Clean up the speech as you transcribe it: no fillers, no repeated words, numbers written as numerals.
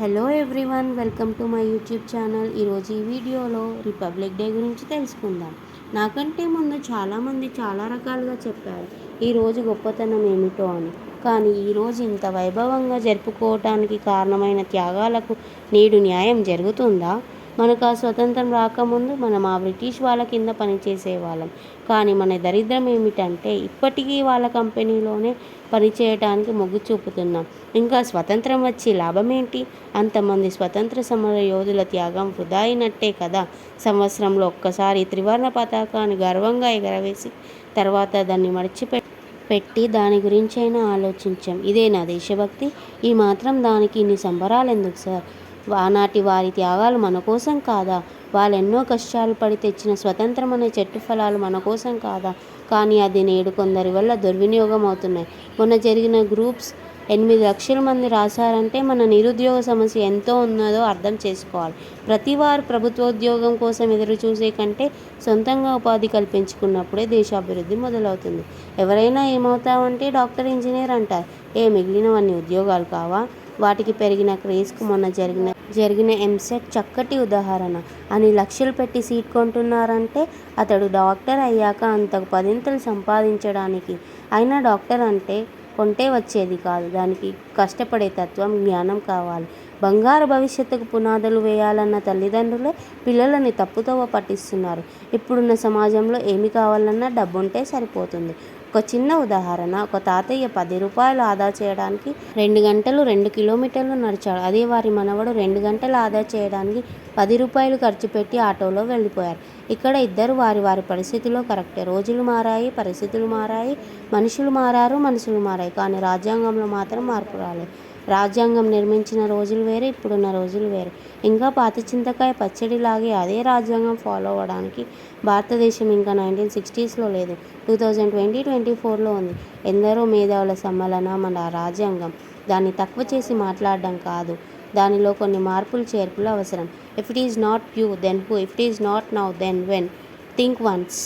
Hello everyone, welcome to my YouTube channel. ఈరోజు ఈ వీడియోలో రిపబ్లిక్ డే గురించి తెలుసుకుందాం. నాకంటే ముందు చాలామంది చాలా రకాలుగా చెప్పారు ఈరోజు గొప్పతనం ఏమిటో అని. కానీ ఈరోజు ఇంత వైభవంగా జరుపుకోవటానికి కారణమైన త్యాగాలకు నేడు న్యాయం జరుగుతుందా? మనకు ఆ స్వతంత్రం రాకముందు మనం ఆ బ్రిటిష్ వాళ్ళ కింద పనిచేసేవాళ్ళం. కానీ మన దరిద్రం ఏమిటంటే ఇప్పటికీ వాళ్ళ కంపెనీలోనే పనిచేయటానికి మొగ్గు చూపుతున్నాం. ఇంకా స్వతంత్రం వచ్చి లాభం ఏంటి? అంతమంది స్వతంత్ర సమర యోధుల త్యాగం వృధా అయినట్టే కదా. సంవత్సరంలో ఒక్కసారి త్రివర్ణ పతాకాన్ని గర్వంగా ఎగరవేసి తర్వాత దాన్ని మర్చిపెట్టి దాని గురించైనా ఆలోచించాం. ఇదేనా దేశభక్తి? ఈ మాత్రం దానికి ఇన్ని సంబరాలు ఎందుకు సార్? ఆనాటి వారి త్యాగాలు మన కోసం కాదా? వాళ్ళు ఎన్నో కష్టాలు పడి తెచ్చిన స్వతంత్రం అనే చెట్టు ఫలాలు మన కోసం కాదా? కానీ అది నేడు కొందరి వల్ల దుర్వినియోగం అవుతున్నాయి. మొన్న జరిగిన గ్రూప్స్ 8 లక్షల మంది రాశారంటే మన నిరుద్యోగ సమస్య ఎంతో ఉన్నదో అర్థం చేసుకోవాలి. ప్రతి వారు ప్రభుత్వోద్యోగం కోసం ఎదురు చూసే కంటే సొంతంగా ఉపాధి కల్పించుకున్నప్పుడే దేశాభివృద్ధి మొదలవుతుంది. ఎవరైనా ఏమవుతావంటే డాక్టర్, ఇంజనీర్ అంటారు. మిగిలినవన్నీ ఉద్యోగాలు కావా? వాటికి పెరిగిన క్రేజ్కు మొన్న జరిగిన ఎంసెట్ చక్కటి ఉదాహరణ. అని లక్షలు పెట్టి సీట్ కొంటున్నారంటే అతడు డాక్టర్ అయ్యాక అంతకు పదింతలు సంపాదించడానికి. అయినా డాక్టర్ అంటే కొంటే వచ్చేది కాదు, దానికి కష్టపడే తత్వం, జ్ఞానం కావాలి. బంగారు భవిష్యత్తుకు పునాదులు వేయాలన్న తల్లిదండ్రులే పిల్లలని తప్పుదోవ పట్టిస్తున్నారు. ఇప్పుడున్న సమాజంలో ఏమి కావాలన్నా డబ్బుంటే సరిపోతుంది. ఒక చిన్న ఉదాహరణ, ఒక తాతయ్య 10 రూపాయలు ఆదా చేయడానికి 2 గంటలు 2 కిలోమీటర్లు నడిచాడు. అదే వారి మనవడు 2 గంటలు ఆదా చేయడానికి 10 రూపాయలు ఖర్చు పెట్టి ఆటోలో వెళ్ళిపోయారు. ఇక్కడ ఇద్దరు వారి వారి పరిస్థితిలో కరెక్టే. రోజులు మారాయి, పరిస్థితులు మారాయి, మనుషులు మారారు, మనసులు మారాయి. కానీ రాజ్యాంగంలో మాత్రం మార్పు రాలేదు. రాజ్యాంగం నిర్మించిన రోజులు వేరే, ఇప్పుడున్న రోజులు వేరే. ఇంకా పాత చింతకాయ పచ్చడిలాగే అదే రాజ్యాంగం ఫాలో అవ్వడానికి భారతదేశం ఇంకా 1960స్లో లేదు, 2024లో ఉంది. ఎందరో మేధావుల సమ్మేళనం మన రాజ్యాంగం. దాన్ని తక్కువ చేసి మాట్లాడడం కాదు, దానిలో కొన్ని మార్పులు చేర్పులు అవసరం. If it is not you then who? If it is not now then when? Think once.